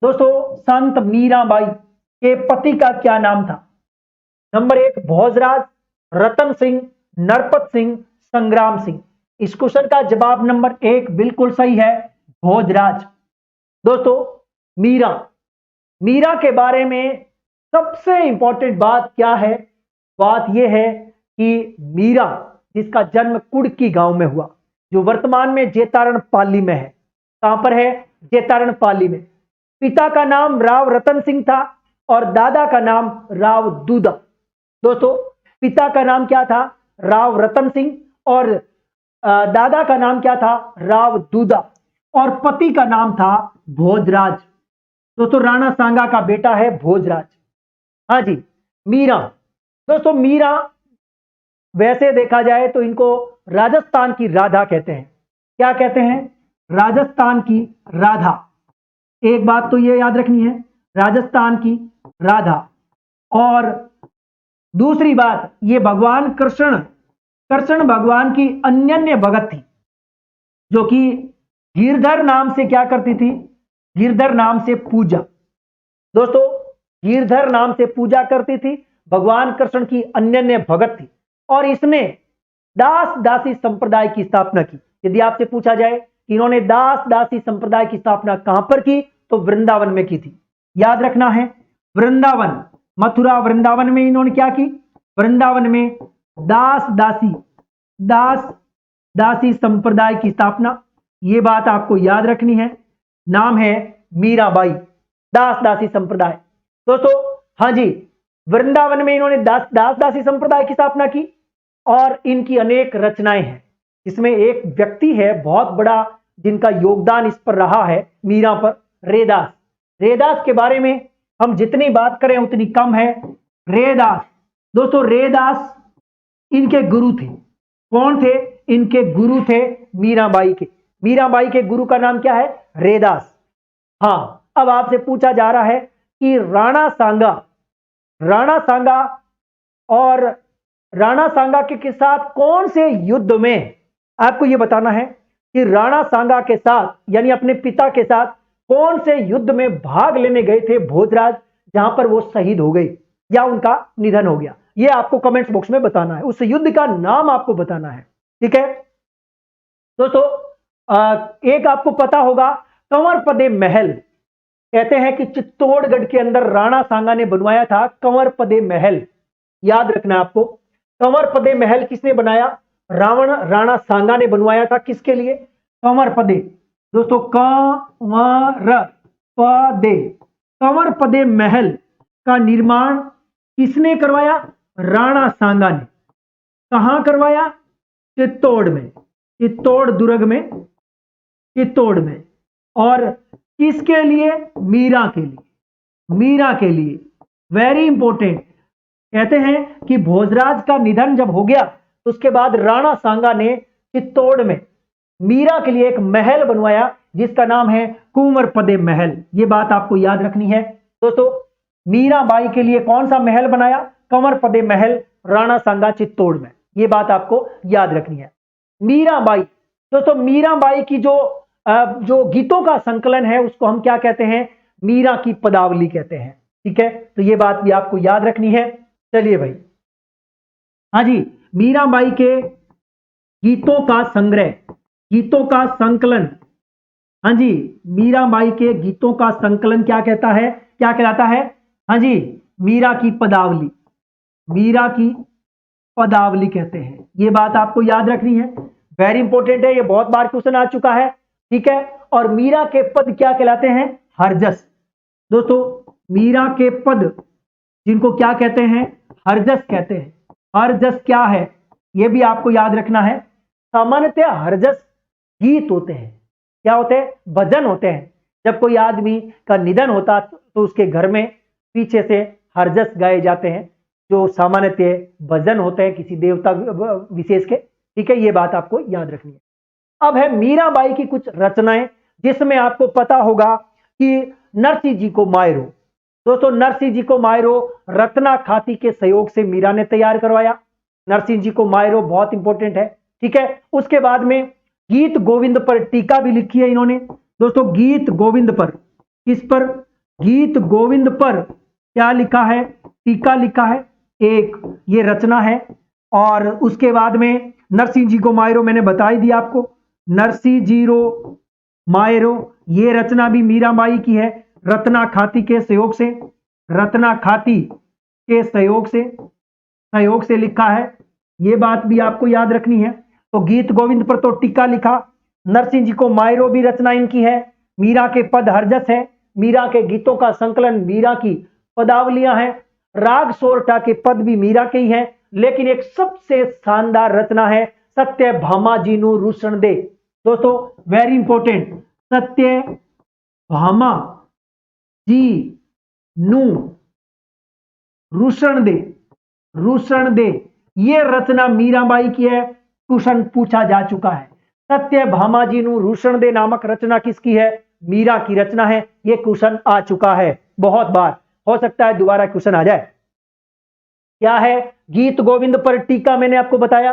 दोस्तों, संत मीराबाई के पति का क्या नाम था? नंबर 1 भोजराज, रतन सिंह, नरपत सिंह, संग्राम सिंह। इस क्वेश्चन का जवाब नंबर 1 बिल्कुल सही है, भोजराज। दोस्तों, मीरा मीरा के बारे में सबसे इंपॉर्टेंट बात क्या है? बात यह है कि मीरा, जिसका जन्म कुड़की गांव में हुआ, जो वर्तमान में जेतारण पाली में है। कहां पर है? जेतारण पाली में। पिता का नाम राव रतन सिंह था और दादा का नाम राव दूदा। दोस्तों, पिता का नाम क्या था? राव रतन सिंह, और दादा का नाम क्या था? राव दूदा, और पति का नाम था भोजराज। दोस्तों, राणा सांगा का बेटा है भोजराज। हाँ जी, मीरा। दोस्तों, मीरा वैसे देखा जाए तो इनको राजस्थान की राधा कहते हैं। क्या कहते हैं? राजस्थान की राधा। एक बात तो ये याद रखनी है, राजस्थान की राधा। और दूसरी बात, ये भगवान कृष्ण भगवान की अनन्य भगत थी, जो कि गिरधर नाम से क्या करती थी? गिरधर नाम से पूजा। दोस्तों, गिरधर नाम से पूजा करती थी, भगवान कृष्ण की अनन्य भगत थी, और इसने दास दासी संप्रदाय की स्थापना की। यदि आपसे पूछा जाए कि इन्होंने दास दासी संप्रदाय की स्थापना कहां पर की, तो वृंदावन में की थी। याद रखना है, वृंदावन, मथुरा वृंदावन में इन्होंने क्या की? वृंदावन में दास दासी संप्रदाय की स्थापना। यह बात आपको याद रखनी है। नाम है मीराबाई, दास दासी संप्रदाय। दोस्तों, हाँ जी, वृंदावन में इन्होंने दास दासी संप्रदाय की स्थापना की, और इनकी अनेक रचनाएं हैं। इसमें एक व्यक्ति है बहुत बड़ा, जिनका योगदान इस पर रहा है, मीरा पर, रेदास। रेदास के बारे में हम जितनी बात करें उतनी कम है। रेदास, दोस्तों, रेदास इनके गुरु थे। कौन थे? इनके गुरु थे मीराबाई के। मीराबाई के गुरु का नाम क्या है? रेदास। हां, अब आपसे पूछा जा रहा है कि राणा सांगा और राणा सांगा के साथ कौन से युद्ध में, आपको यह बताना है कि राणा सांगा के साथ, यानी अपने पिता के साथ, कौन से युद्ध में भाग लेने गए थे भोजराज, जहां पर वो शहीद हो गए या उनका निधन हो गया। यह आपको कमेंट्स बॉक्स में बताना है, उस युद्ध का नाम आपको बताना है। ठीक है दोस्तों, एक आपको पता होगा, कंवरपदे महल। कहते हैं कि चित्तौड़गढ़ के अंदर राणा सांगा ने बनवाया था कंवरपदे महल। याद रखना आपको, कंवरपदे महल किसने बनाया? राणा सांगा ने बनवाया था। किसके लिए? कंवरपदे। दोस्तों, कंवरपदे महल का निर्माण किसने करवाया? राणा सांगा ने। कहां करवाया? चित्तौड़ में, चित्तौड़ दुर्ग में, चित्तौड़ में। और किसके लिए? मीरा के लिए। मीरा के लिए, वेरी इंपॉर्टेंट। कहते हैं कि भोजराज का निधन जब हो गया, तो उसके बाद राणा सांगा ने चित्तौड़ में मीरा के लिए एक महल बनवाया, जिसका नाम है कुंवरपदे महल। यह बात आपको याद रखनी है। दोस्तों, मीराबाई के लिए कौन सा महल बनाया? कंवरपदे महल, राणा सांगा, चित्तौड़ में। यह बात आपको याद रखनी है। मीराबाई, दोस्तों, मीराबाई की जो गीतों का संकलन है, उसको हम क्या कहते हैं? मीरा की पदावली कहते हैं। ठीक है, तो यह बात भी आपको याद रखनी है। चलिए भाई, हाँ जी, मीराबाई के गीतों का संग्रह, गीतों का संकलन, हाँ जी, मीराबाई के गीतों का संकलन क्या कहता है? क्या कहलाता है? हाँ जी, मीरा की पदावली, मीरा की पदावली कहते हैं। यह बात आपको याद रखनी है, वेरी इंपॉर्टेंट है। यह बहुत बार क्वेश्चन आ चुका है। ठीक है, और मीरा के पद क्या कहलाते हैं? हरजस। दोस्तों, मीरा के पद, जिनको क्या कहते हैं? हरजस कहते हैं। हरजस क्या है, यह भी आपको याद रखना है। सामान्यतः हरजस गीत होते हैं। क्या होते हैं? भजन होते हैं। जब कोई आदमी का निधन होता तो उसके घर में पीछे से हरजस गाए जाते हैं, जो सामान्यतः भजन होते हैं किसी देवता विशेष के। ठीक है, यह बात आपको याद रखनी है। अब है मीराबाई की कुछ रचनाएं, जिसमें आपको पता होगा कि नरसिंह जी को मायरो। दोस्तों, नरसिंह जी को मायरो रत्ना खाती के सहयोग से मीरा ने तैयार करवाया। नरसिंह जी को मायरो बहुत इंपॉर्टेंट है। ठीक है, उसके बाद में गीत गोविंद पर टीका भी लिखी है इन्होंने। दोस्तों, गीत गोविंद पर, किस पर? गीत गोविंद पर क्या लिखा है, टीका लिखा है, एक ये रचना है। और उसके बाद में नरसिंह जी को मायरो मैंने बता ही दिया आपको, नरसिंह जी रो मायरो ये रचना भी मीराबाई की है, रत्ना खाती के सहयोग से, रत्ना खाती के सहयोग से लिखा है। ये बात भी आपको याद रखनी है। तो गीत गोविंद पर तो टीका लिखा, नरसिंह जी को मायरो भी रचना इनकी है, मीरा के पद हरजस है, मीरा के गीतों का संकलन, मीरा की पदावलियां हैं, राग सोरठा के पद भी मीरा के ही हैं, लेकिन एक सबसे शानदार रचना है सत्य भामा जी नु रूषण दे। दोस्तों वेरी इंपॉर्टेंट, सत्य भामा जी नु रूषण दे ये रचना मीराबाई की है। क्वेश्चन पूछा जा चुका है, सत्य भामा जी नु रूषण दे नामक रचना किसकी है, मीरा की रचना है। ये क्वेश्चन आ चुका है बहुत बार, हो सकता है दोबारा क्वेश्चन आ जाए। क्या है, गीत गोविंद पर टीका मैंने आपको बताया,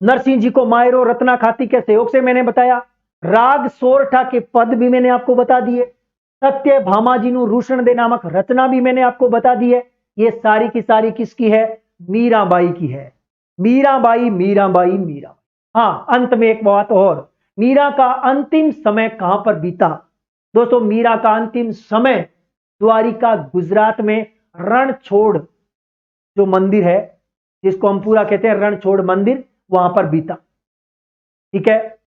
नरसिंह जी को मायरो रत्ना खाती के सहयोग से मैंने बताया, राग सोरठा के पद भी मैंने आपको बता दिए, सत्य भामा जी नु रूषण दे नामक रचना भी मैंने आपको बता दी है। ये सारी की सारी किसकी है, मीराबाई की है। मीराबाई मीराबाई मीरा। हाँ, अंत में एक बात और, मीरा का अंतिम समय कहां पर बीता। दोस्तों मीरा का अंतिम समय द्वारिका गुजरात में रणछोड़ जो मंदिर है, जिसको हम पूरा कहते हैं रणछोड़ मंदिर, वहां पर बीता। ठीक है।